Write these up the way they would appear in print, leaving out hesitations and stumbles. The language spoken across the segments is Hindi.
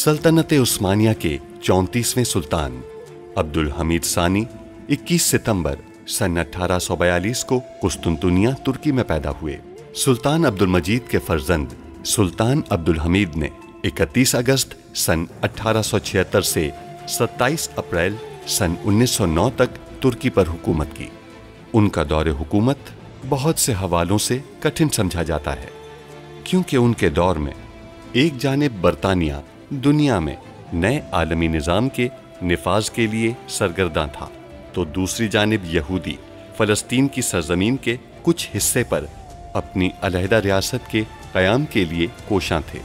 सल्तनत उस्मानिया के 34वें सुल्तान अब्दुल हमीद सानी 21 सितंबर सन 1842 को कुस्तुनतुनिया तुर्की में पैदा हुए। सुल्तान अब्दुल मजीद के फर्जंद सुल्तान अब्दुल हमीद ने 31 अगस्त सन 1876 से 27 अप्रैल सन 1909 तक तुर्की पर हुकूमत की। उनका दौरे हुकूमत बहुत से हवालों से कठिन समझा जाता है, क्योंकि उनके दौर में एक जानिब बरतानिया दुनिया में नए आलमी निज़ाम के निफाज के लिए सरगर्दा था, तो दूसरी जानिब यहूदी फ़लस्तीन की सरजमीन के कुछ हिस्से पर अपनी अलहदा रियासत के क़याम के लिए कोशां थे।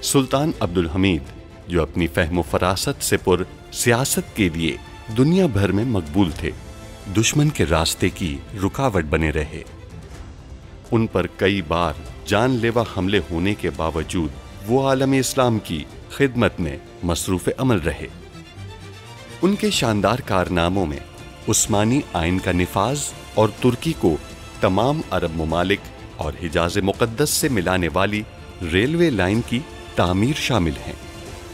सुल्तान अब्दुल हमीद, जो अपनी फ़हम फ़रासत से पुर सियासत के लिए दुनिया भर में मकबूल थे, दुश्मन के रास्ते की रुकावट बने रहे। उन पर कई बार जानलेवा हमले होने के बावजूद वो आलम इस्लाम की खिदमत में मसरूफ़ अमल रहे। उनके शानदार कारनामों में उस्मानी आइन का निफाज और तुर्की को तमाम अरब ममालिक और हिजाज़ मुक़द्दस से मिलाने वाली रेलवे लाइन की तामीर शामिल हैं।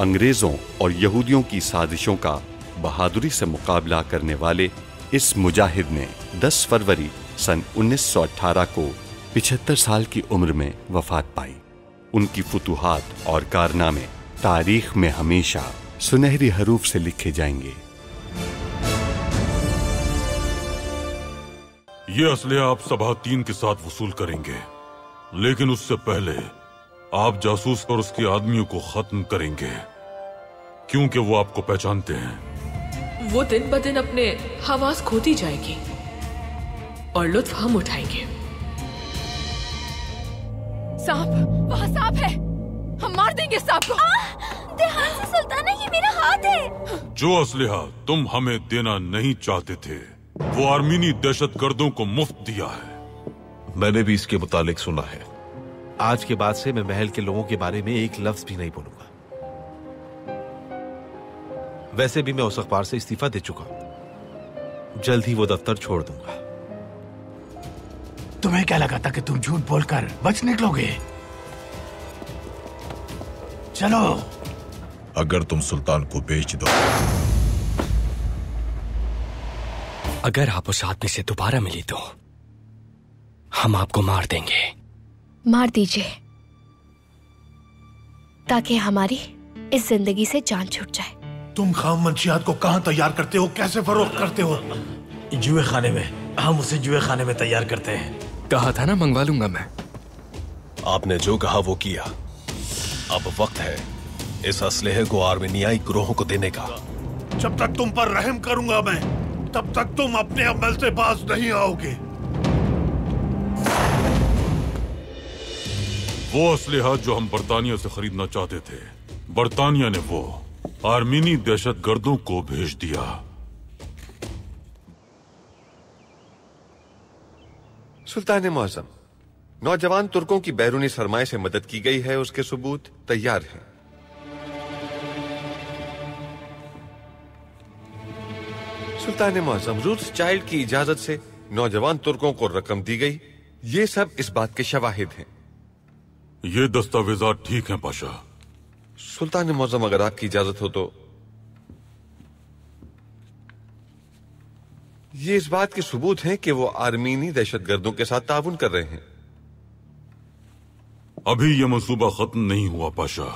अंग्रेज़ों और यहूदियों की साजिशों का बहादुरी से मुकाबला करने वाले इस मुजाहिद ने 10 फरवरी सन 1918 को 75 साल की उम्र में वफात पाई। उनकी फुतूहात और कारनामे तारीख में हमेशा सुनहरी हरूफ से लिखे जाएंगे। ये असलहा आप सभा 3 के साथ वसूल करेंगे, लेकिन उससे पहले आप जासूस और उसके आदमियों को खत्म करेंगे, क्योंकि वो आपको पहचानते हैं। वो दिन ब दिन अपने हवास खोती जाएगी और लुत्फ हम उठाएंगे। सांप, वहाँ सांप है, हम मार देंगे सांप को। ध्यान से सुल्ताना, ये मेरा हाथ है। जो असलहा तुम हमें देना नहीं चाहते थे, वो आर्मीनी दहशतगर्दों को मुफ्त दिया है। मैंने भी इसके मुतालिक सुना है। आज के बाद से मैं महल के लोगों के बारे में एक लफ्ज भी नहीं बोलूंगा। वैसे भी मैं उस अखबार से इस्तीफा दे चुका हूं, जल्द ही वो दफ्तर छोड़ दूंगा। तुम्हें क्या लगा था कि तुम झूठ बोलकर बच निकलोगे? चलो। अगर तुम सुल्तान को बेच दो, अगर आप उस आदमी से दोबारा मिली तो हम आपको मार देंगे। मार दीजिए, ताकि हमारी इस जिंदगी से जान छूट जाए। तुम खाम मंशियात को कहाँ तैयार करते हो, कैसे फरोख्त करते हो? जुए खाने में। हम उसे जुए खाने में तैयार करते हैं। कहा था ना, मंगवा लूंगा मैं। आपने जो कहा वो किया। अब वक्त है इस असलहे को आर्मेनियाई ग्रोहों को देने का। जब तक तुम पर रहम करूंगा मैं, तब तक तुम अपने अमल से बाज नहीं आओगे। वो असलहा जो हम बरतानिया से खरीदना चाहते थे, बरतानिया ने वो आर्मीनी दहशतगर्दों को भेज दिया। सुल्तान मुअज़्ज़म, नौजवान तुर्कों की बैरूनी सरमाए से मदद की गई है, उसके सबूत तैयार हैं। सुल्तान मुअज़्ज़म, रूथस्चाइल्ड की इजाजत से नौजवान तुर्कों को रकम दी गई। ये सब इस बात के शवाहिद हैं। ये दस्तावेजात ठीक हैं पाशा। सुल्तान मुअज़्ज़म, अगर आपकी इजाजत हो तो ये इस बात के सबूत हैं कि वो आर्मीनी दहशतगर्दों के साथ ताउन कर रहे हैं। अभी यह मंसूबा खत्म नहीं हुआ पाशा।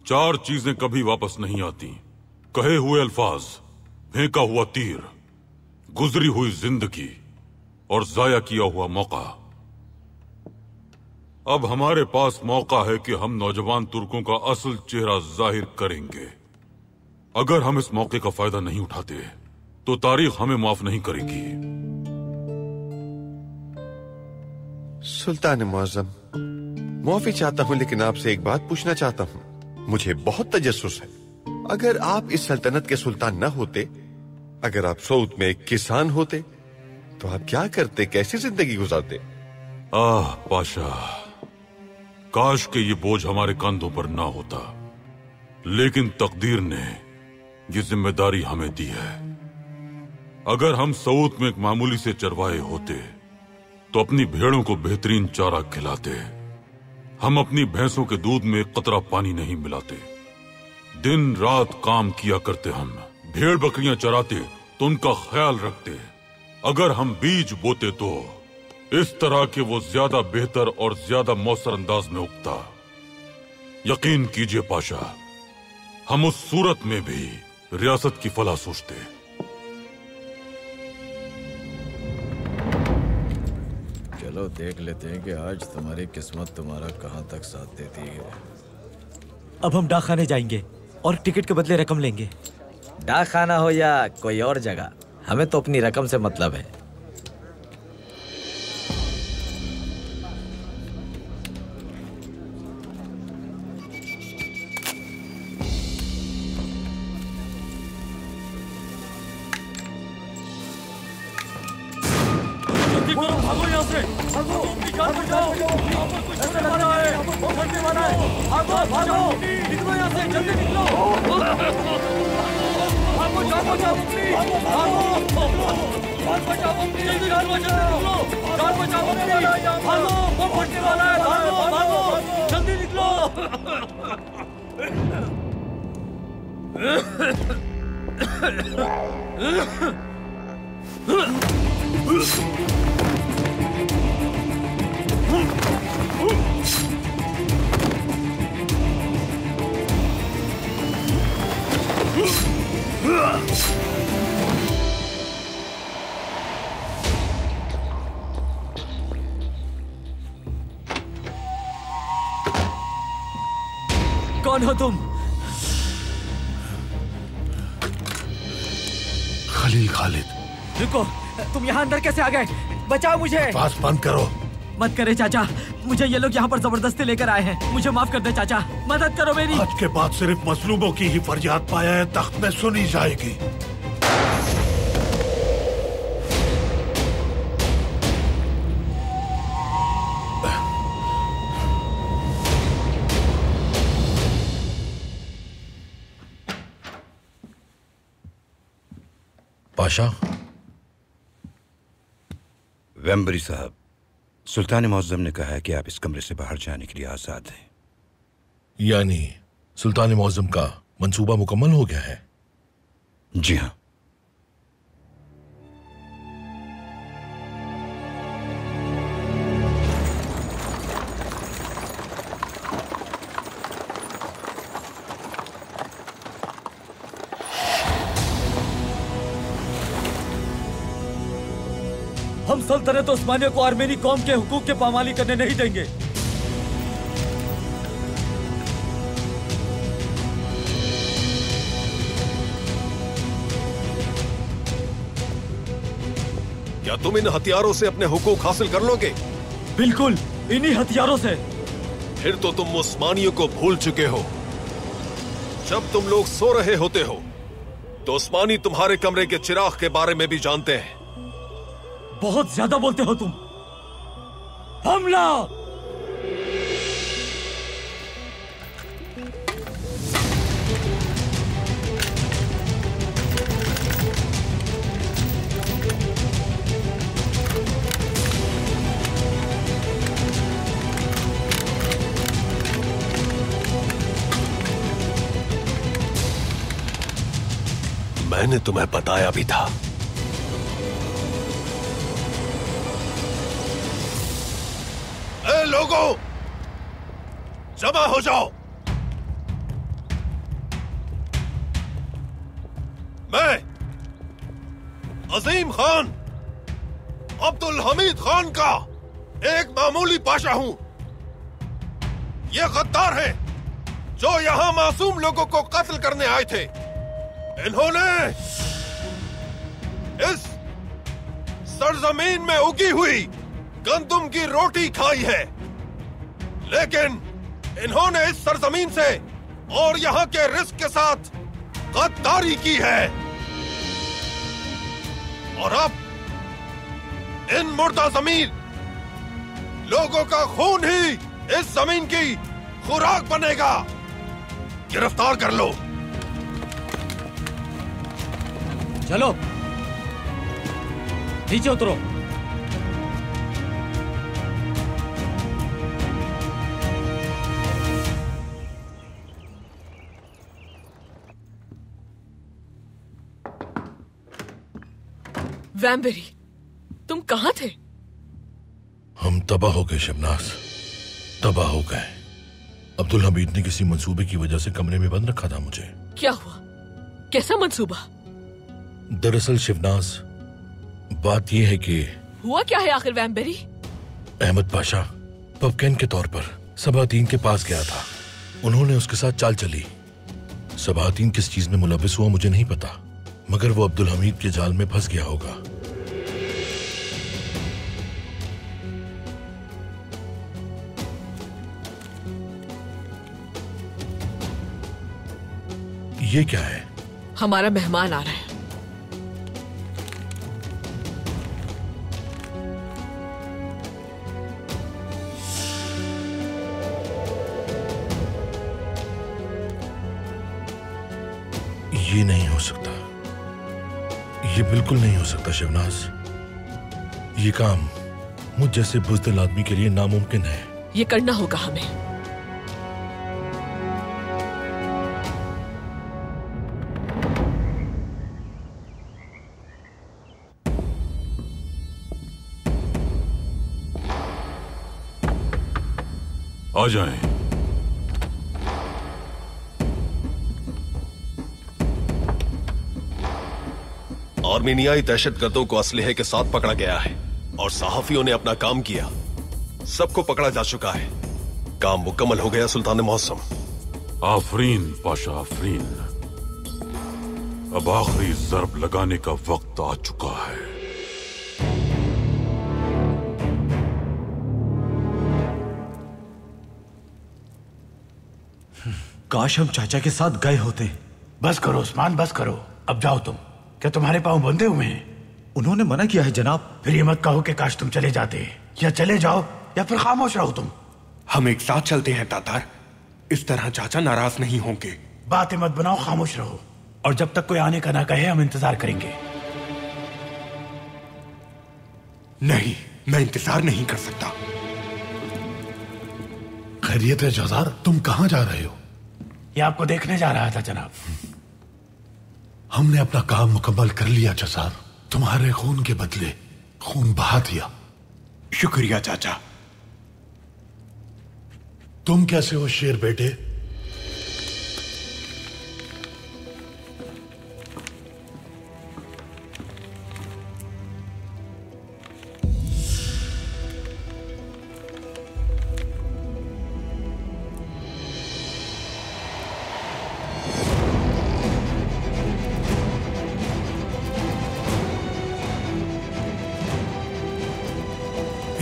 4 चीजें कभी वापस नहीं आती: कहे हुए अल्फाज, फेंका हुआ तीर, गुजरी हुई जिंदगी और जाया किया हुआ मौका। अब हमारे पास मौका है कि हम नौजवान तुर्कों का असल चेहरा जाहिर करेंगे। अगर हम इस मौके का फायदा नहीं उठाते तो तारीख हमें माफ नहीं करेगी। सुल्तान मुअज़्ज़म, माफी चाहता हूं, लेकिन आपसे एक बात पूछना चाहता हूं। मुझे बहुत तजस्सुस है। अगर आप इस सल्तनत के सुल्तान न होते, अगर आप सऊद में एक किसान होते, तो आप क्या करते, कैसी जिंदगी गुजारते? आह पाशा, काश के ये बोझ हमारे कंधों पर ना होता, लेकिन तकदीर ने ये जिम्मेदारी हमें दी है। अगर हम सऊद में एक मामूली से चरवाहे होते तो अपनी भेड़ों को बेहतरीन चारा खिलाते हम अपनी भैंसों के दूध में एक कतरा पानी नहीं मिलाते। दिन रात काम किया करते हम। भेड़ बकरियां चराते तो उनका ख्याल रखते। अगर हम बीज बोते तो इस तरह के वो ज्यादा बेहतर और ज्यादा मौसर अंदाज में उगता। यकीन कीजिए पाशा, हम उस सूरत में भी रियासत की फलाह सोचते। चलो देख लेते हैं कि आज तुम्हारी किस्मत तुम्हारा कहां तक साथ देती है। अब हम डाक खाने जाएंगे और टिकट के बदले रकम लेंगे। डाक खाना हो या कोई और जगह, हमें तो अपनी रकम से मतलब है। भागो यहाँ से, भागो, जान बचाओ, यहाँ पर कुछ होने वाला है, वो मरने वाला है, भागो, भागो, निकलो यहाँ से, जल्दी निकलो, भागो, जान बचाओ अपनी, भागो, जान बचाओ अपनी, जल्दी जान बचाओ, जान बचाओ अपनी, भागो, वो मरने वाला है, भागो, भागो, जल्दी निकलो। कौन हो तुम? खलील खालिद। रुको, तुम यहाँ अंदर कैसे आ गए? बचाओ मुझे। पास बंद करो। मत करे चाचा, मुझे ये लोग यहाँ पर जबरदस्ती लेकर आए हैं। मुझे माफ कर दे चाचा, मदद करो मेरी। आज के बाद सिर्फ मजलूमों की ही फरियाद पाया तख्त में सुनी जाएगी। पाशा। वेम्बरी साहब, सुल्तान मुअज्जम ने कहा है कि आप इस कमरे से बाहर जाने के लिए आजाद हैं। यानी सुल्तान मुअज्जम का मंसूबा मुकम्मल हो गया है? जी हाँ। हम सल्तनत उस्मानिया को आर्मेनी कौम के हुकूक के पामाली करने नहीं देंगे। क्या तुम इन हथियारों से अपने हुकूक हासिल कर लोगे? बिल्कुल, इन्हीं हथियारों से। फिर तो तुम उस्मानियों को भूल चुके हो। जब तुम लोग सो रहे होते हो तो उस्मानी तुम्हारे कमरे के चिराग के बारे में भी जानते हैं। बहुत ज्यादा बोलते हो तुम। हमला! मैंने तुम्हें बताया भी था। लोगों, जमा हो जाओ। मैं अजीम खान अब्दुल हमीद खान का एक मामूली पाशा हूं। ये गद्दार हैं जो यहां मासूम लोगों को कत्ल करने आए थे। इन्होंने इस सरजमीन में उगी हुई गंदुम की रोटी खाई है, लेकिन इन्होंने इस सरजमीन से और यहाँ के रिस्क के साथ गद्दारी की है। और अब इन मुर्दा जमीन लोगों का खून ही इस जमीन की खुराक बनेगा। गिरफ्तार कर लो। चलो, नीचे उतरो। वैम्बरी, तुम कहाँ थे? हम तबाह हो गए शबनाज, तबाह हो गए। अब्दुल हमीद ने किसी मंसूबे की वजह से कमरे में बंद रखा था मुझे। क्या हुआ? कैसा मंसूबा? दरअसल शिवनाज, बात यह है कि हुआ क्या है आखिर वैम्बरी? अहमद पाशा पवकैन के तौर पर सबातीन के पास गया था। उन्होंने उसके साथ चाल चली। सबातीन किस चीज में मुलविस हुआ मुझे नहीं पता, मगर वो अब्दुल हमीद के जाल में फंस गया होगा। ये क्या है? हमारा मेहमान आ रहा है। ये नहीं हो सकता, ये बिल्कुल नहीं हो सकता शिवनाज। ये काम मुझ जैसे बुज़दिल आदमी के लिए नामुमकिन है। ये करना होगा हमें। आ जाएं। आर्मीनियाई दहशतगर्दों को असलहे के साथ पकड़ा गया है और सहाफियों ने अपना काम किया। सबको पकड़ा जा चुका है। काम मुकम्मल हो गया सुल्तान मौसम। आफरीन पाशा, आफरीन। अब आखिरी ज़र्ब लगाने का वक्त आ चुका है। काश हम चाचा के साथ गए होते। बस करो उस्मान, बस करो। अब जाओ तुम। क्या तुम्हारे पांव बंधे हुए हैं? उन्होंने मना किया है जनाब। फिर ये मत कहो कि काश तुम चले जाते। या चले जाओ या फिर खामोश रहो तुम। हम एक साथ चलते हैं तातार, इस तरह चाचा नाराज नहीं होंगे। बातें मत बनाओ, खामोश रहो। और जब तक कोई आने का ना कहे हम इंतजार करेंगे। नहीं, मैं इंतजार नहीं कर सकता। खैरियत है जजार, तुम कहां जा रहे हो? ये आपको देखने जा रहा था जनाब। हमने अपना काम मुकम्मल कर लिया जजार। तुम्हारे खून के बदले खून बहा दिया। शुक्रिया चाचा। तुम कैसे हो शेर बेटे?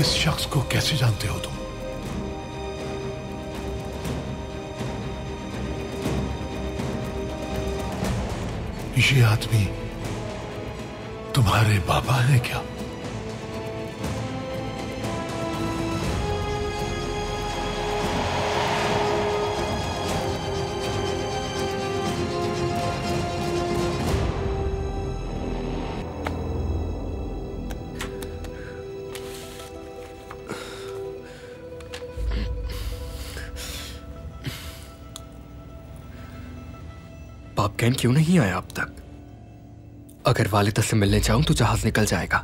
इस शख्स को कैसे जानते हो तुम? ये आदमी तुम्हारे बाबा हैं क्या? पापकैन क्यों नहीं आया अब तक? अगर वालिदा से मिलने जाऊं तो जहाज निकल जाएगा।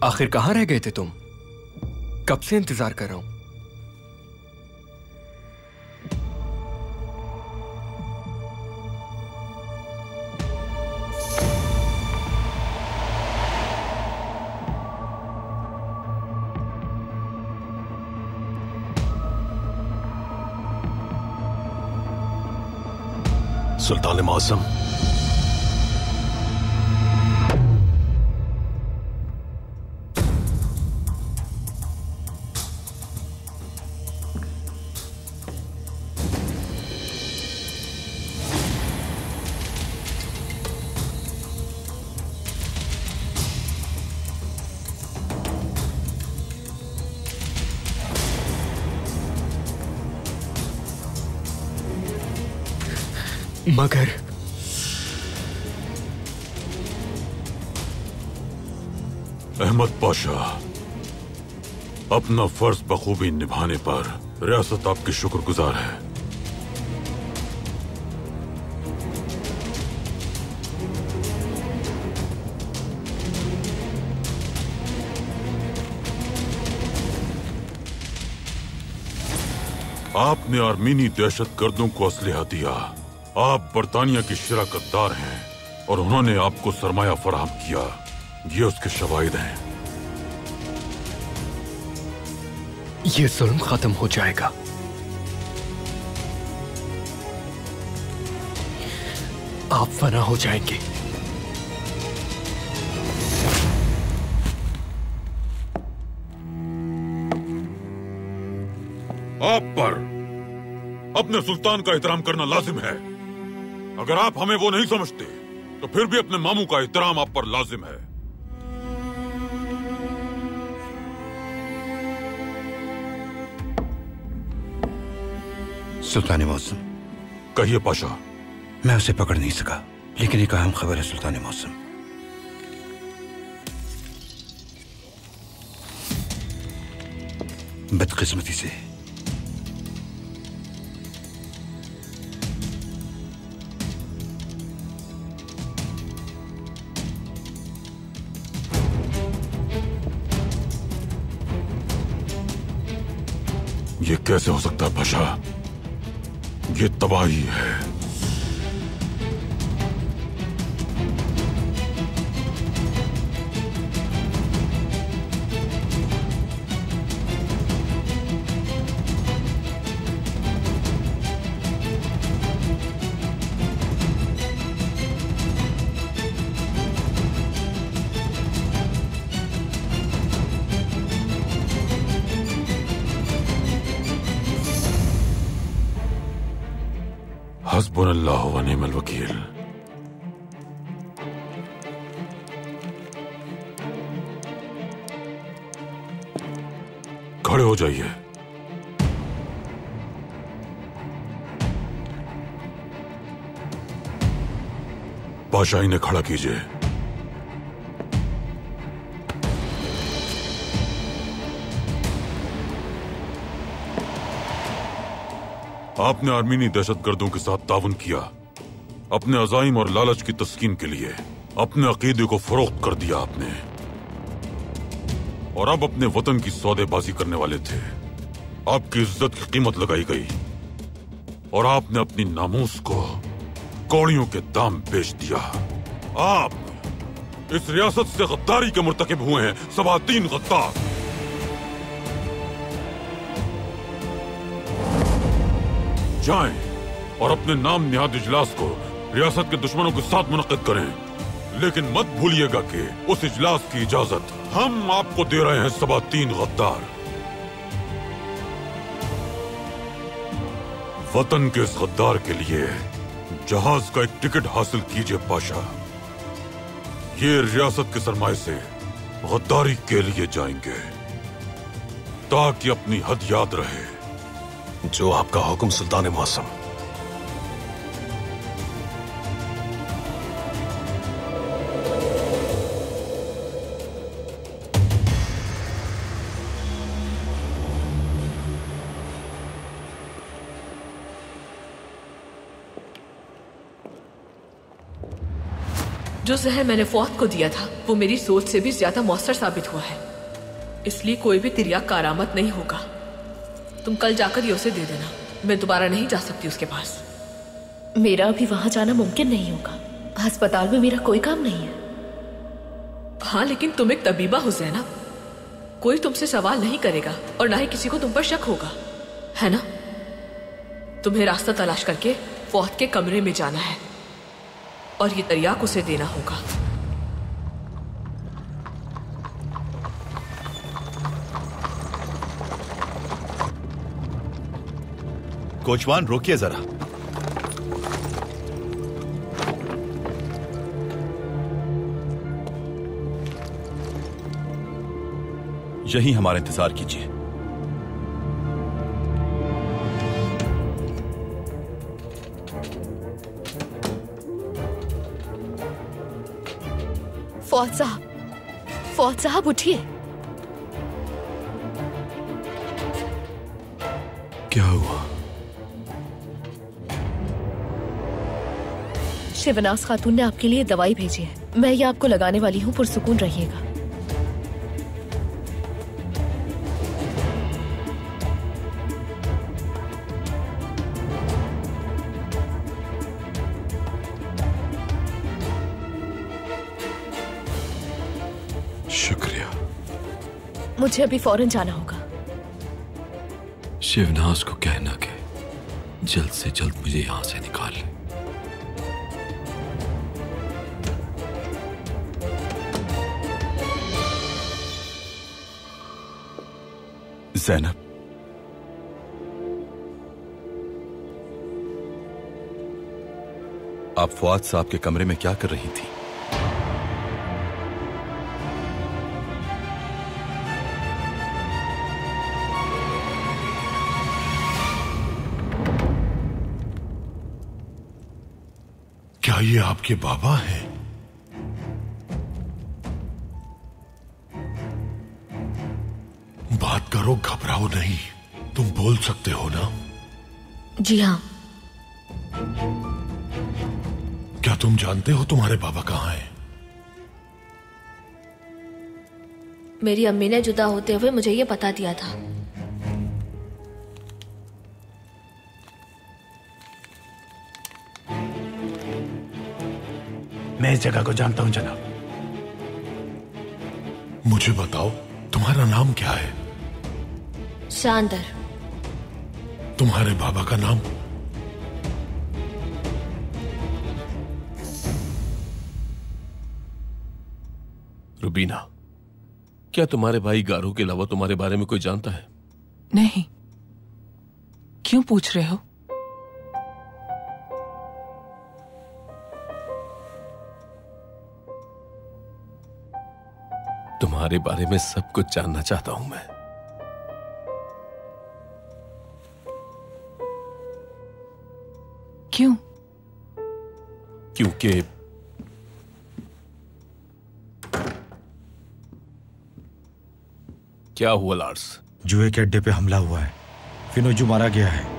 आखिर कहां रह गए थे तुम? कब से इंतजार कर रहा हूं। सुल्तान मौसम, मगर अहमद पाशा अपना फर्ज बखूबी निभाने पर रियासत आपकी शुक्रगुजार है। आपने आर्मीनी दहशतगर्दों को असलहा दिया। आप बरतानिया के शिराकतदार हैं और उन्होंने आपको सरमाया फराहम किया। ये उसके शवाहिद हैं। ये जुल्म खत्म हो जाएगा। आप फना हो जाएंगे। आप पर अपने सुल्तान का एहतराम करना लाजिम है। अगर आप हमें वो नहीं समझते तो फिर भी अपने मामू का एहतराम आप पर लाजिम है। सुल्तान मौसम। कहिए पाशा। मैं उसे पकड़ नहीं सका, लेकिन एक अहम खबर है सुल्तान मौसम। बदकिस्मती से ये कैसे हो सकता है पाशा? ये तबाही है। हस्बुनल्लाह व निअमल वकील। खड़े हो जाइए। पाशा इन्हें खड़ा कीजिए। आपने आर्मीनी दहशतगर्दों के साथ ताउन किया, अपने अज़ाइम और लालच की तस्कीन के लिए अपने अकीदे को फरोख्त कर दिया आपने, और अब अपने वतन की सौदेबाजी करने वाले थे। आपकी इज्जत की कीमत लगाई गई और आपने अपनी नामूस को कौड़ियों के दाम बेच दिया। आप इस रियासत से गद्दारी के मुर्तकिब हुए हैं, सबातीन गद्दार। जाएं और अपने नाम निहाद इजलास को रियासत के दुश्मनों के साथ मुनक्किद करें, लेकिन मत भूलिएगा कि उस इजलास की इजाजत हम आपको दे रहे हैं, सबातीन गद्दार। वतन के इस गद्दार के लिए जहाज का एक टिकट हासिल कीजिए पाशा। ये रियासत के सरमाए से गद्दारी के लिए जाएंगे ताकि अपनी हद याद रहे। जो आपका हुक्म सुल्तान मौसम। जो जहर मैंने फौत को दिया था वो मेरी सोच से भी ज्यादा मौसर साबित हुआ है, इसलिए कोई भी तिर्याक कारामत नहीं होगा। तुम कल जाकर ये उसे दे देना। मैं दोबारा नहीं जा सकती उसके पास। मेरा अभी वहां जाना मुमकिन नहीं होगा। अस्पताल में मेरा कोई काम नहीं है। हाँ, लेकिन तुम एक तबीबा हो ज़ैनब। कोई तुमसे सवाल नहीं करेगा और ना ही किसी को तुम पर शक होगा, है ना? तुम्हें रास्ता तलाश करके फौत के कमरे में जाना है और ये तिर्याक उसे देना होगा। कोचवान, रोकिए जरा। यहीं हमारा इंतजार कीजिए। फौज साहब उठिए। क्या हुआ? शिवनाज खातून ने आपके लिए दवाई भेजी है, मैं ये आपको लगाने वाली हूँ, पुरसुकून रहिएगा। शुक्रिया। मुझे अभी फौरन जाना होगा। शिवनाज को कहना कि जल्द से जल्द मुझे यहां से निकाल ले। ज़ैनब, आप फवाद साहब के कमरे में क्या कर रही थी? क्या ये आपके बाबा हैं? बात करो, घबराओ नहीं, तुम बोल सकते हो ना? जी हाँ। क्या तुम जानते हो तुम्हारे बाबा कहाँ हैं? मेरी अम्मी ने जुदा होते हुए मुझे ये बता दिया था। मैं इस जगह को जानता हूं जनाब। मुझे बताओ, तुम्हारा नाम क्या है? शानदार। तुम्हारे बाबा का नाम? रुबीना, क्या तुम्हारे भाई गारू के अलावा तुम्हारे बारे में कोई जानता है? नहीं। क्यों पूछ रहे हो? तुम्हारे बारे में सब कुछ जानना चाहता हूं मैं। क्यों? क्योंकि क्या हुआ लार्स? जुए के अड्डे पे हमला हुआ है, फिनोजू मारा गया है।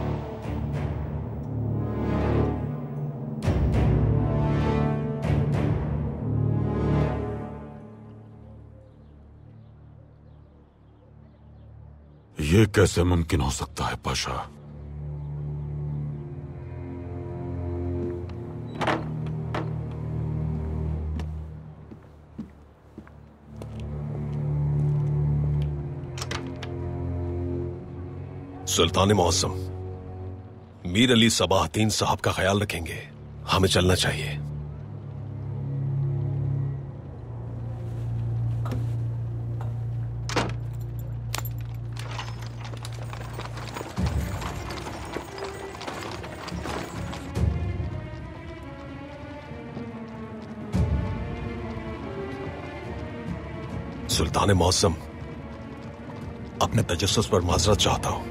ये कैसे मुमकिन हो सकता है पाशा? सुल्तान मौसम, मीर अली सबाहतीन साहब का ख्याल रखेंगे, हमें चलना चाहिए। सुल्तान मौसम, अपने तजस्सुस पर माजरत चाहता हूं।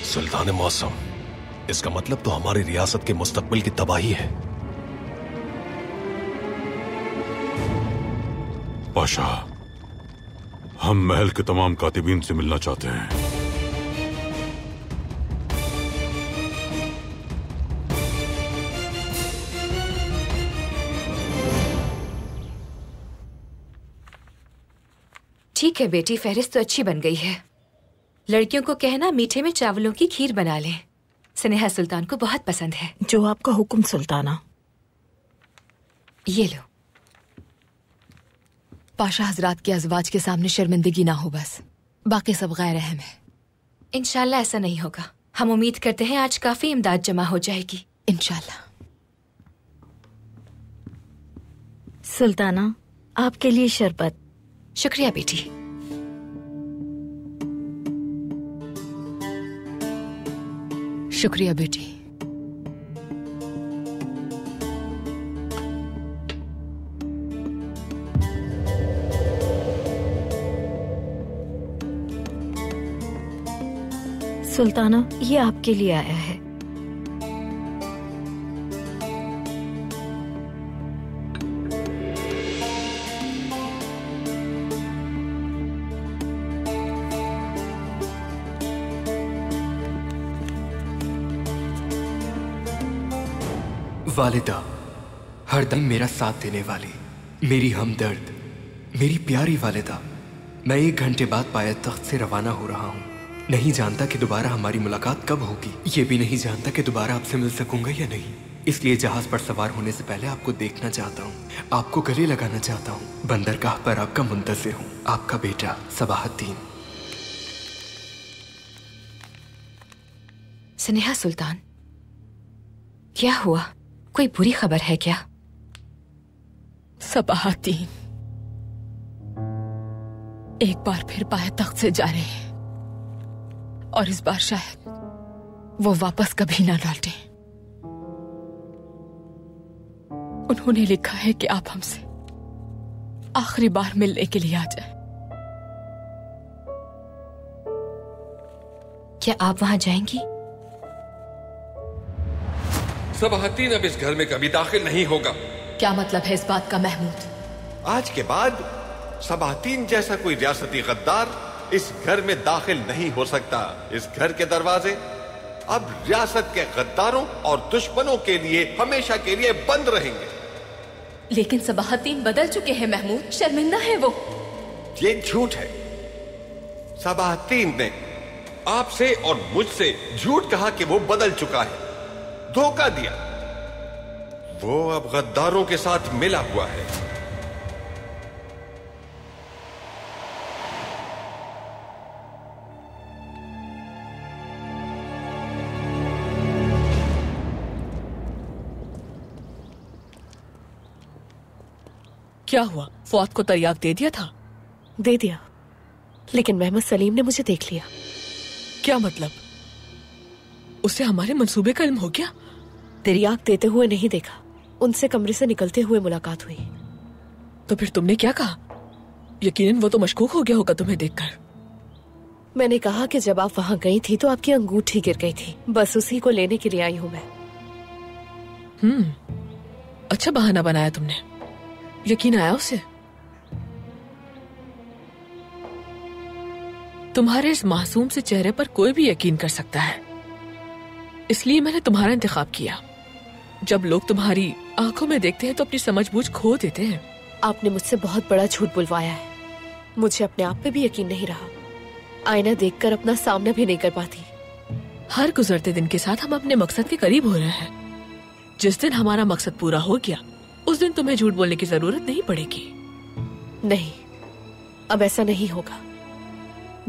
सुल्तान मौसम, इसका मतलब तो हमारी रियासत के मुस्तकबिल की तबाही है। पाशा, हम महल के तमाम कातिबीन से मिलना चाहते हैं। ठीक है बेटी, फहरिस्त तो अच्छी बन गई है। लड़कियों को कहना मीठे में चावलों की खीर बना लें। स्नेहा सुल्तान को बहुत पसंद है। जो आपका हुक्म सुल्ताना। ये लो। पाशा हजरात के अज़वाज के सामने शर्मिंदगी ना हो बस, बाकी सब गैर अहम है। इंशाल्लाह ऐसा नहीं होगा। हम उम्मीद करते हैं आज काफी इमदाद जमा हो जाएगी। इंशाल्लाह। सुल्ताना, आपके लिए शरबत। शुक्रिया बेटी। शुक्रिया बेटी। सुल्ताना, ये आपके लिए आया है। वालिदा, हरदम मेरा साथ देने वाली, मेरी हमदर्द, मेरी प्यारी वालिदा, मैं 1 घंटे बाद पाया तख्त से रवाना हो रहा हूँ। नहीं जानता कि दोबारा हमारी मुलाकात कब होगी, ये भी नहीं जानता कि दोबारा आपसे मिल सकूंगा या नहीं। इसलिए जहाज पर सवार होने से पहले आपको देखना चाहता हूँ, आपको गले लगाना चाहता हूँ। बंदरगाह पर आपका मुंतज़िर हूँ। आपका बेटा सबाहद्दीन। स्नेहा सुल्तान, क्या हुआ? कोई बुरी खबर है क्या? सबाहद्दीन एक बार फिर पाया तख्त से जा रहे हैं और इस बार शायद वो वापस कभी ना लौटे। उन्होंने लिखा है कि आप हमसे आखिरी बार मिलने के लिए आ जाएं। क्या आप वहां जाएंगी? सबाहद्दीन अब इस घर में कभी दाखिल नहीं होगा। क्या मतलब है इस बात का महमूद? आज के बाद सबाहद्दीन जैसा कोई रियासती गद्दार इस घर में दाखिल नहीं हो सकता। इस घर के दरवाजे अब रियासत के गद्दारों और दुश्मनों के लिए हमेशा के लिए बंद रहेंगे। लेकिन सबाहद्दीन बदल चुके हैं महमूद, शर्मिंदा है वो। ये झूठ है। सबाहद्दीन ने आपसे और मुझसे झूठ कहा कि वो बदल चुका है, धोखा दिया। वो अब गद्दारों के साथ मिला हुआ है। क्या हुआ? फौत को तरियाक दे दिया था? दे दिया, लेकिन मोहम्मद सलीम ने मुझे देख लिया। क्या मतलब? उसे हमारे मंसूबे का इल्म हो गया? तिरियाक देते हुए नहीं देखा, उनसे कमरे से निकलते हुए मुलाकात हुई। तो फिर तुमने क्या कहा? यकीनन वो तो मशकूक हो गया होगा तुम्हें देखकर। मैंने कहा कि जब आप वहां गई थी तो आपकी अंगूठी गिर गई थी, बस उसी को लेने के लिए आई हूं मैं। अच्छा बहाना बनाया तुमने। यकीन आया उसे? तुम्हारे इस मासूम से चेहरे पर कोई भी यकीन कर सकता है, इसलिए मैंने तुम्हारा इंतखाब किया। जब लोग तुम्हारी आंखों में देखते हैं तो अपनी समझबूझ खो देते हैं। आपने मुझसे बहुत बड़ा झूठ बुलवाया है। मुझे अपने आप पे भी यकीन नहीं रहा। आईना देखकर अपना सामना भी नहीं कर पाती। हर गुजरते दिन के साथ हम अपने मकसद के करीब हो रहे हैं। जिस दिन हमारा मकसद पूरा हो गया उस दिन तुम्हें झूठ बोलने की जरूरत नहीं पड़ेगी। नहीं, अब ऐसा नहीं होगा।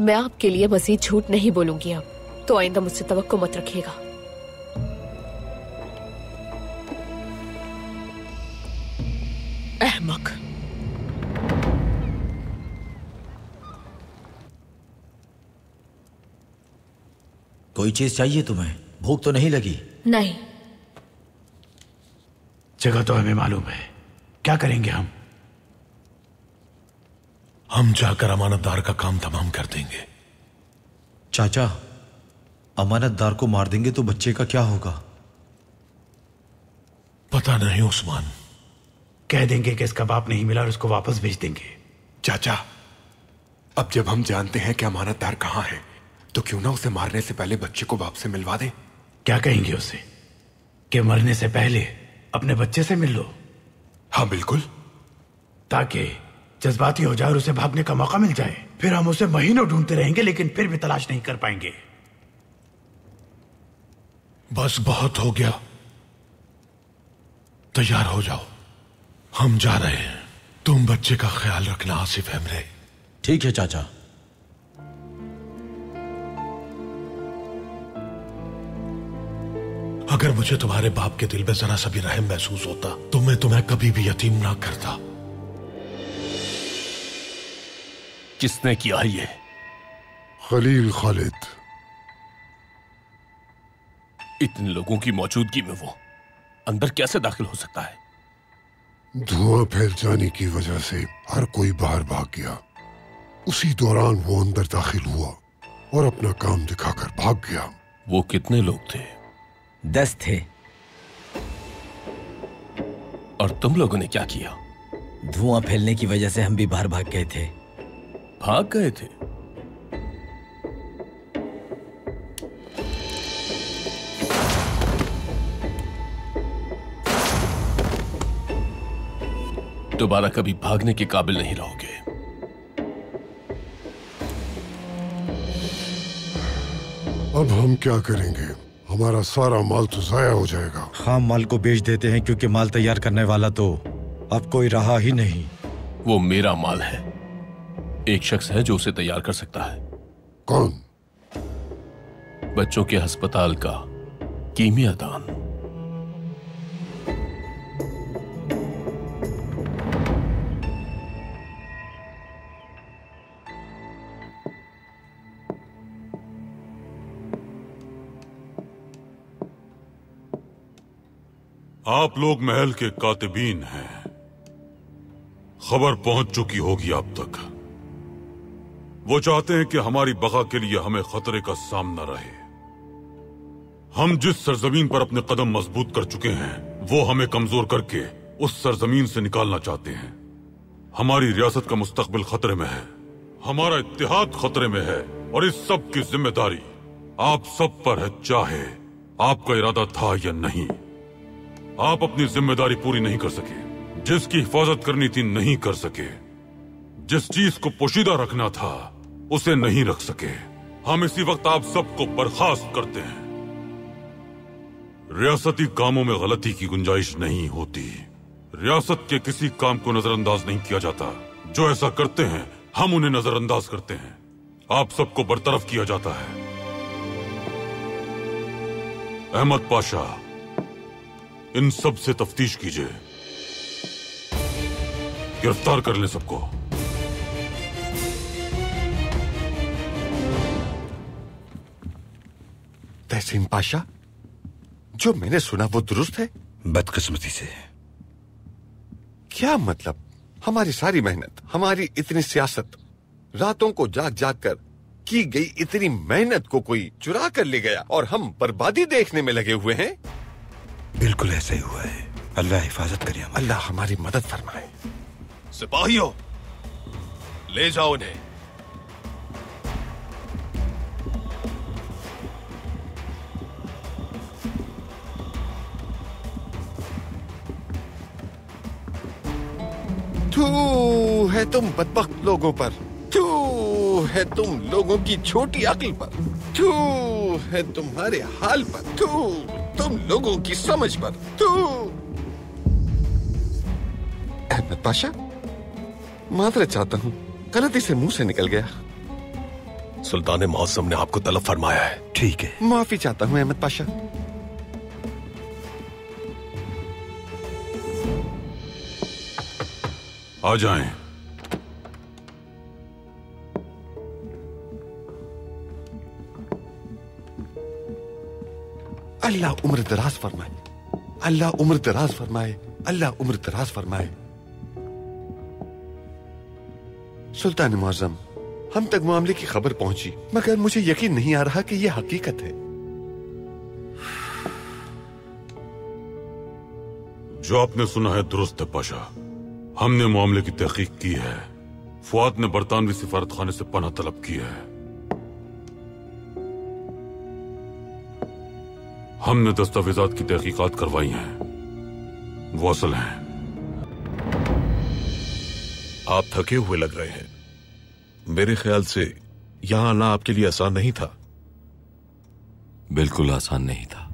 मैं आपके लिए मजीद झूठ नहीं बोलूंगी अब, तो आइंदा मुझसे तवक्को मत रखिएगा। अहमक। कोई चीज चाहिए तुम्हें? भूख तो नहीं लगी? नहीं। जगह तो हमें मालूम है, क्या करेंगे हम? हम जाकर अमानतदार का काम तमाम कर देंगे। चाचा, अमानतदार को मार देंगे तो बच्चे का क्या होगा? पता नहीं उस्मान। कह देंगे कि इसका बाप नहीं मिला और उसको वापस भेज देंगे। चाचा, अब जब हम जानते हैं कि अमानतदार कहाँ है, तो क्यों ना उसे मारने से पहले बच्चे को बाप से मिलवा दें? क्या कहेंगे उसे कि मरने से पहले अपने बच्चे से मिल लो? हाँ बिल्कुल, ताकि जज्बाती हो जाए और उसे भागने का मौका मिल जाए। फिर हम उसे महीनों ढूंढते रहेंगे लेकिन फिर भी तलाश नहीं कर पाएंगे। बस बहुत हो गया, तैयार हो जाओ, हम जा रहे हैं। तुम बच्चे का ख्याल रखना आसिफ हमरे। ठीक है चाचा। अगर मुझे तुम्हारे बाप के दिल में जरा सा भी रहम महसूस होता तो मैं तुम्हें कभी भी यतीम ना करता। किसने किया ये? खलील खालिद। इतने लोगों की मौजूदगी में वो अंदर कैसे दाखिल हो सकता है? धुआं फैल जाने की वजह से हर कोई बाहर भाग गया। उसी दौरान वो अंदर दाखिल हुआ और अपना काम दिखाकर भाग गया। वो कितने लोग थे? 10 थे। और तुम लोगों ने क्या किया? धुआं फैलने की वजह से हम भी बाहर भाग गए थे। भाग गए थे? दोबारा कभी भागने के काबिल नहीं रहोगे। अब हम क्या करेंगे? हमारा सारा माल तो जाया हो जाएगा। हम माल को बेच देते हैं क्योंकि माल तैयार करने वाला तो अब कोई रहा ही नहीं। वो मेरा माल है। एक शख्स है जो उसे तैयार कर सकता है। कौन? बच्चों के अस्पताल का कीमियादान। आप लोग महल के कातिबीन हैं। खबर पहुंच चुकी होगी आप तक। वो चाहते हैं कि हमारी बका के लिए हमें खतरे का सामना रहे। हम जिस सरजमीन पर अपने कदम मजबूत कर चुके हैं वो हमें कमजोर करके उस सरजमीन से निकालना चाहते हैं। हमारी रियासत का मुस्तकबिल खतरे में है, हमारा इत्तेहाद खतरे में है और इस सब की जिम्मेदारी आप सब पर है, चाहे आपका इरादा था या नहीं। आप अपनी जिम्मेदारी पूरी नहीं कर सके, जिसकी हिफाजत करनी थी नहीं कर सके, जिस चीज को पोशीदा रखना था उसे नहीं रख सके। हम इसी वक्त आप सबको बर्खास्त करते हैं। रियासती कामों में गलती की गुंजाइश नहीं होती। रियासत के किसी काम को नजरअंदाज नहीं किया जाता। जो ऐसा करते हैं हम उन्हें नजरअंदाज करते हैं। आप सबको बरतरफ किया जाता है। अहमद पाशा, इन सब से तफ्तीश कीजिए, गिरफ्तार कर लें सबको। तहसीन पाशा, जो मैंने सुना वो दुरुस्त है? बदकिस्मती से। क्या मतलब? हमारी सारी मेहनत, हमारी इतनी सियासत, रातों को जाग जाग कर की गई इतनी मेहनत को कोई चुरा कर ले गया और हम बर्बादी देखने में लगे हुए हैं। बिल्कुल ऐसा ही हुआ है। अल्लाह हिफाजत करे। अल्लाह हमारी मदद फरमाए। सिपाहियों, ले जाओ उन्हें। थू है तुम बदबख्त लोगों पर, थू है तुम लोगों की छोटी अक्ल पर, थू है तुम्हारे हाल पर, थू तुम लोगों की समझ पर, थू। अहमद पाशा, माजरत चाहता हूँ, गलती से मुंह से निकल गया। सुल्तान मौसम ने आपको तलब फरमाया है। ठीक है, माफी चाहता हूँ अहमद पाशा। आ जाएं। अल्लाह उम्र दराज फरमाए, अल्लाह उम्र दराज फरमाए, अल्लाह उम्र दराज फरमाए। सुल्तान मुअज्जम, हम तक मामले की खबर पहुंची, मगर मुझे यकीन नहीं आ रहा कि यह हकीकत है। जो आपने सुना है दुरुस्त है पाशा। हमने मामले की तहकीक की है। फुआद ने बरतानवी सिफारत खाने से पनाह तलब की है। हमने दस्तावेजात की तहकीकात करवाई हैं, वो असल हैं। आप थके हुए लग रहे हैं। मेरे ख्याल से यहां आना आपके लिए आसान नहीं था। बिल्कुल आसान नहीं था।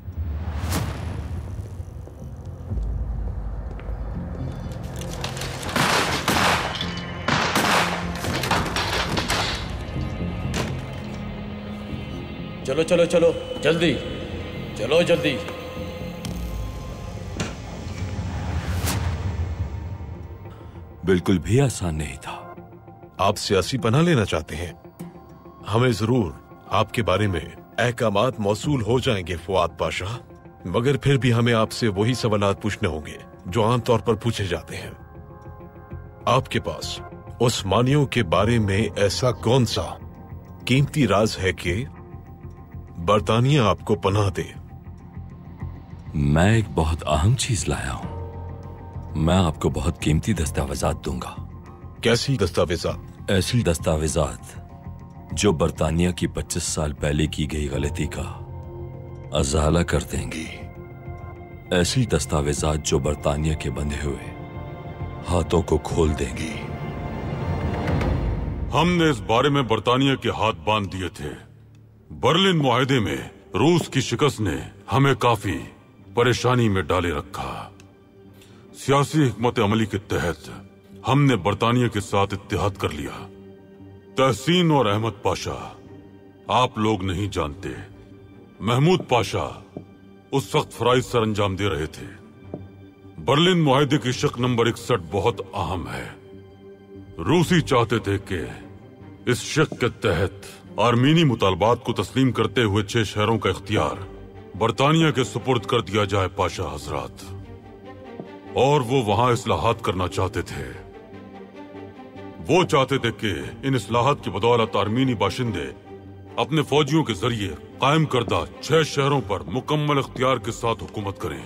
चलो चलो चलो, जल्दी चलो, जल्दी। बिल्कुल भी आसान नहीं था। आप सियासी पनाह लेना चाहते हैं। हमें जरूर आपके बारे में अहकामात मौसूल हो जाएंगे फुआद पाशा, मगर फिर भी हमें आपसे वही सवालात पूछने होंगे जो आमतौर पर पूछे जाते हैं। आपके पास उस्मानियों के बारे में ऐसा कौन सा कीमती राज है कि बरतानिया आपको पनाह दे? मैं एक बहुत अहम चीज लाया हूं। मैं आपको बहुत कीमती दस्तावेजात दूंगा। कैसी दस्तावेजात? ऐसी दस्तावेजात जो बरतानिया की 25 साल पहले की गई गलती का अजाला कर देंगी। ऐसी दस्तावेजात जो बरतानिया के बंधे हुए हाथों को खोल देंगी। हमने इस बारे में बर्तानिया के हाथ बांध दिए थे। बर्लिन मुआहदे में रूस की शिकस्त ने हमें काफी परेशानी में डाले रखा। सियासी हिकमत अमली के तहत हमने बर्तानिया के साथ इत्तेहाद कर लिया। तहसीन और अहमद पाशा, आप लोग नहीं जानते, महमूद पाशा उस वक्त फराइज सर अंजाम दे रहे थे। बर्लिन मुआहदे की शक नंबर 61 बहुत अहम है। रूसी चाहते थे कि इस शक के तहत आर्मीनी मुतालबात को तस्लीम करते हुए 6 शहरों का इख्तियार बर्तानिया के सुपुर्द कर दिया जाए पाशा हजरात, और वो वहां इस्लाहात करना चाहते थे। वो चाहते थे कि इन इस्लाहात की बदौलत आर्मीनी बाशिंदे अपने फौजियों के जरिए कायम करदा 6 शहरों पर मुकम्मल इख्तियार के साथ हुकूमत करें।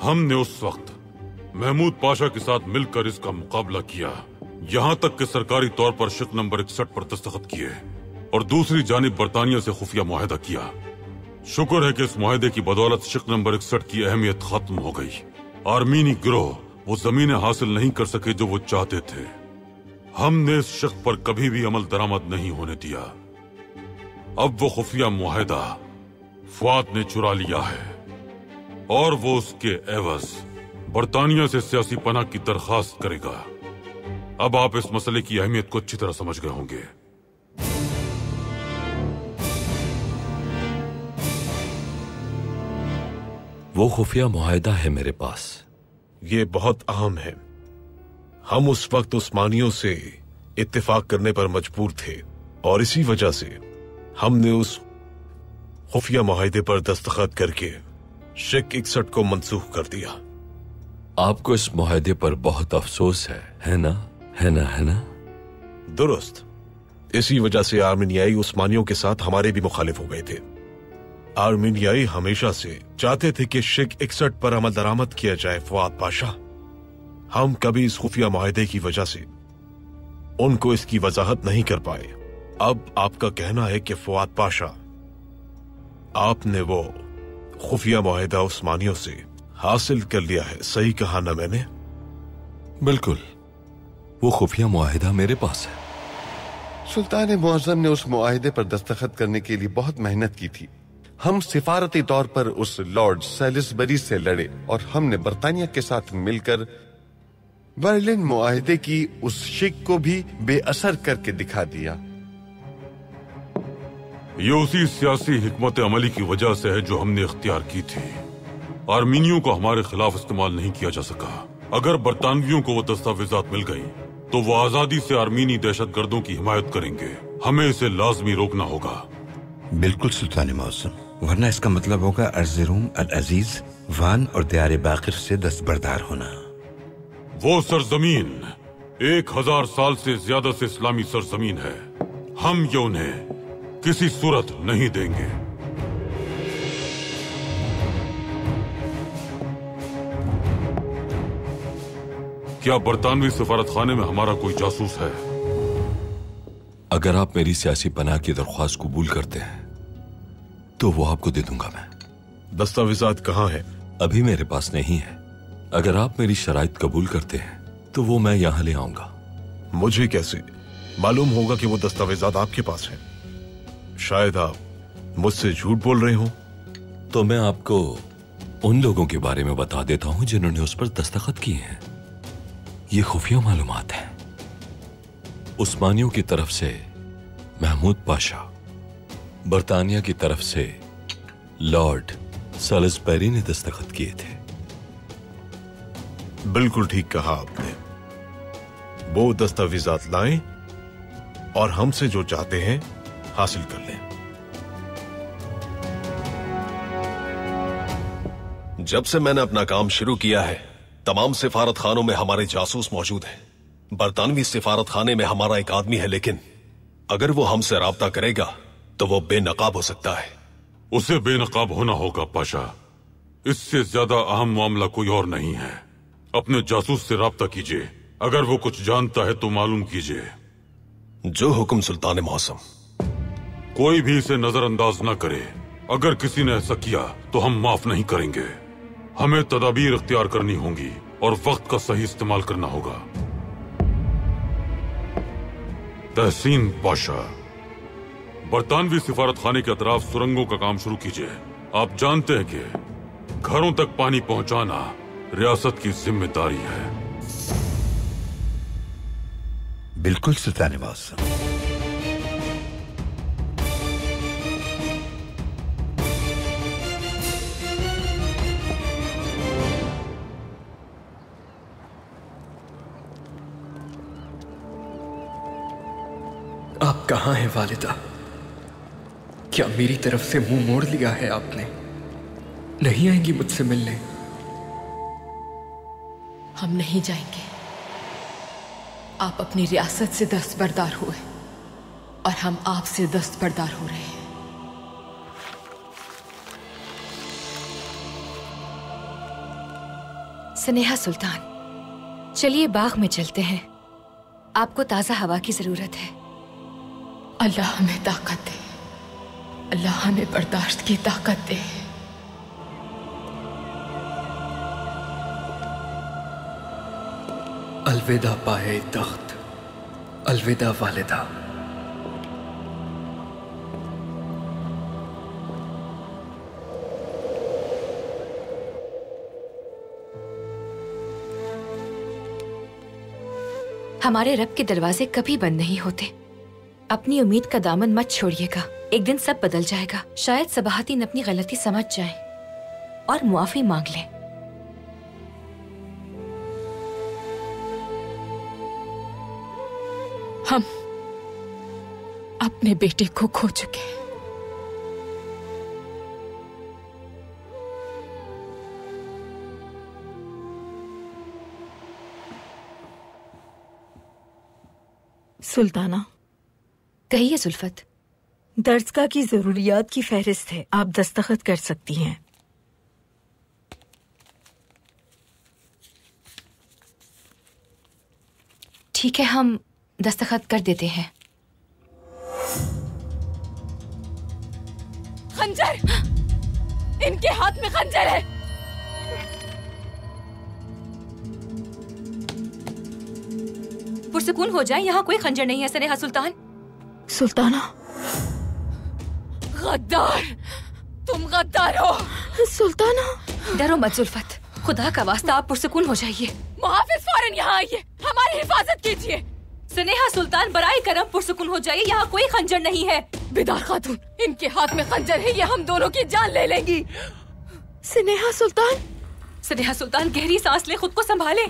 हमने उस वक्त महमूद पाशा के साथ मिलकर इसका मुकाबला किया, यहां तक कि सरकारी तौर पर शक नंबर 61 पर दस्तखत किए और दूसरी जानिब बर्तानिया से खुफिया मुआहदा किया। शुक्र है कि इस मुआहदे की बदौलत शक नंबर 61 की अहमियत खत्म हो गई। आर्मीनी गिरोह वो जमीनें हासिल नहीं कर सके जो वो चाहते थे। हमने इस शक पर कभी भी अमल दरामद नहीं होने दिया। अब वो खुफिया मुआहदा फुआद ने चुरा लिया है और वो उसके एवज बर्तानिया से सियासी पनाह की दरखास्त करेगा। अब आप इस मसले की अहमियत को अच्छी तरह समझ गए होंगे। वो खुफिया मुआहदा है मेरे पास। ये बहुत अहम है। हम उस वक्त उस्मानियों से इत्तेफाक करने पर मजबूर थे और इसी वजह से हमने उस खुफिया मुआहदे पर दस्तखत करके शक 61 को मंसूख कर दिया। आपको इस मुआहदे पर बहुत अफसोस है ना? है ना? दुरुस्त। इसी वजह से आर्मीनियाई उस्मानियों के साथ हमारे भी मुखालिफ हो गए थे। आर्मीनियाई हमेशा से चाहते थे कि शक 61 पर अमल दरामद किया जाए फुआद पाशा। हम कभी इस खुफिया मुआहदे की वजह से उनको इसकी वजाहत नहीं कर पाए। अब आपका कहना है कि फुआद पाशा, आपने वो खुफिया मुआहदा उस्मानियों से हासिल कर लिया है, सही कहा ना मैंने? बिल्कुल, वो खुफिया मुआहदा मेरे पास है। सुल्तान मुअज्जम ने उस मुआहदे पर दस्तखत करने के लिए बहुत मेहनत की थी। हम सिफारती तौर पर उस लॉर्ड सैलिसबरी से लड़े और हमने बर्तानिया के साथ मिलकर बर्लिन मुआहदे की उस शिक को भी बेअसर करके दिखा दिया। ये उसी सियासी हिकमत अमली की वजह से है जो हमने इख्तियार की थी। आर्मीनियों को हमारे खिलाफ इस्तेमाल नहीं किया जा सका। अगर बरतानवियों को वो दस्तावेजात मिल गई तो वो आजादी से आर्मीनी दहशतगर्दों की हिमायत करेंगे। हमें इसे लाजमी रोकना होगा। बिल्कुल सुल्तान मौसम, वरना इसका मतलब होगा अर्ज़रूम अल अजीज वान और दियार बाकिर से दस्तबरदार होना। वो सरजमीन 1000 साल से ज्यादा से इस्लामी सरजमीन है। हम ये उन्हें किसी सूरत नहीं देंगे। क्या बरतानवी सफारत खाने में हमारा कोई जासूस है? अगर आप मेरी सियासी पनाह की दरख्वास्त कबूल करते हैं तो वो आपको दे दूंगा मैं। दस्तावेजात कहाँ है? अभी मेरे पास नहीं है। अगर आप मेरी शराइत कबूल करते हैं तो वो मैं यहां ले आऊंगा। मुझे कैसे मालूम होगा कि वो दस्तावेजात आपके पास हैं? शायद आप मुझसे झूठ बोल रहे हो। तो मैं आपको उन लोगों के बारे में बता देता हूं जिन्होंने उस पर दस्तखत किए हैं। ये खुफिया मालूमात हैं। उस्मानियों की तरफ से महमूद पाशा, बर्तानिया की तरफ से लॉर्ड सैलिसबरी ने दस्तखत किए थे। बिल्कुल ठीक कहा आपने। वो दस्तावेजात लाएं और हमसे जो चाहते हैं हासिल कर लें। जब से मैंने अपना काम शुरू किया है तमाम सिफारत खानों में हमारे जासूस मौजूद हैं। बरतानवी सिफारत खाने में हमारा एक आदमी है, लेकिन अगर वो हमसे राब्ता करेगा तो वो बेनकाब हो सकता है। उसे बेनकाब होना होगा पाशा। इससे ज्यादा अहम मामला कोई और नहीं है। अपने जासूस से राब्ता कीजिए। अगर वो कुछ जानता है तो मालूम कीजिए। जो हुक्म सुल्तान मौसम। कोई भी इसे नजरअंदाज न करे। अगर किसी ने ऐसा किया तो हम माफ नहीं करेंगे। हमें तदाबीर इख्तियार करनी होंगी और वक्त का सही इस्तेमाल करना होगा। तहसीन पाशा, बरतानवी सिफारत खाने के अतराफ सुरंगों का काम शुरू कीजिए। आप जानते हैं कि घरों तक पानी पहुंचाना रियासत की जिम्मेदारी है। बिल्कुल सुल्तान मौसम। आप कहाँ हैं वालिदा? क्या मेरी तरफ से मुंह मोड़ लिया है आपने? नहीं आएंगी मुझसे मिलने? हम नहीं जाएंगे। आप अपनी रियासत से दस्तबरदार हुए और हम आपसे दस्तबरदार हो रहे हैं। स्नेहा सुल्तान, चलिए बाग में चलते हैं। आपको ताजा हवा की जरूरत है। अल्लाह हमें ताकत दे, अल्लाह हमें बर्दाश्त की ताकत दे। अलविदा पाए तख्त, अलविदा वालिदा। हमारे रब के दरवाजे कभी बंद नहीं होते। अपनी उम्मीद का दामन मत छोड़िएगा। एक दिन सब बदल जाएगा। शायद सबाहतीन अपनी गलती समझ जाएं और मुआफी मांग लें। हम अपने बेटे को खो चुके हैं। सुल्ताना, कहिए जुल्फत। दर्जगाह की जरूरियात की फहरिस्त है, आप दस्तखत कर सकती हैं। ठीक है, हम दस्तखत कर देते हैं। खंजर! इनके हाथ में खंजर है। पुरसुकून हो जाए, यहाँ कोई खंजर नहीं है स्नेहा सुल्तान। सुल्ताना, गद्दार! तुम गद्दार हो। सुल्ताना, डरो मत जुल्फत, खुदा का वास्ता आप पुरसुकून हो जाइए। मुहाफिज फौरन यहाँ आइए, हमारी हिफाजत कीजिए। स्नेहा सुल्तान, बराए करम पुरसुकून हो जाइए, यहाँ कोई खंजर नहीं है। बिदार खातून, इनके हाथ में खंजर है, ये हम दोनों की जान ले लेंगी। स्नेहा सुल्तान, स्नेहा सुल्तान, गहरी सांस ले, खुद को संभाले।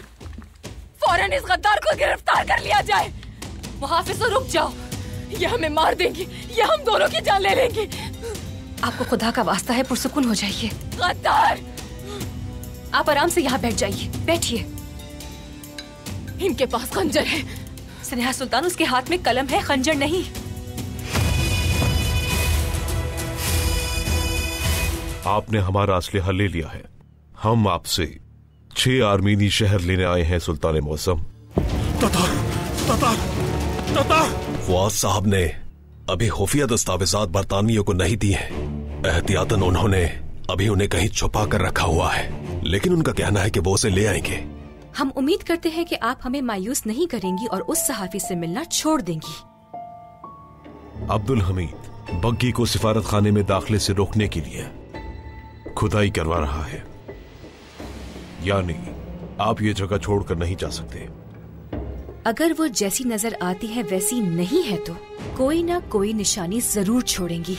फौरन इस गद्दार को गिरफ्तार कर लिया जाए। मुहाफिज, रुक जाओ, ये हमें मार देंगी, ये हम दोनों की जान ले लेंगी। आपको खुदा का वास्ता है, पुरसुकून हो जाइए। गद्दार! आप आराम से यहाँ बैठ जाइए, बैठिए। इनके पास खंजर है। स्नेहा सुल्तान, उसके हाथ में कलम है, खंजर नहीं। आपने हमारा असलहा ले लिया है। हम आपसे 6 आर्मीनी शहर लेने आए हैं सुल्तान मौसम। फवाद साहब ने अभी खुफिया दस्तावेजात बरतानियों को नहीं दिए हैं। एहतियातन उन्होंने अभी उन्हें कहीं छुपा कर रखा हुआ है, लेकिन उनका कहना है कि वो उसे ले आएंगे। हम उम्मीद करते हैं कि आप हमें मायूस नहीं करेंगी और उस सहाफी से मिलना छोड़ देंगी। अब्दुल हमीद बग्गी को सिफारत खाने में दाखिले से रोकने के लिए खुदाई करवा रहा है, यानी आप ये जगह छोड़कर नहीं जा सकते। अगर वो जैसी नजर आती है वैसी नहीं है तो कोई ना कोई निशानी जरूर छोड़ेंगी।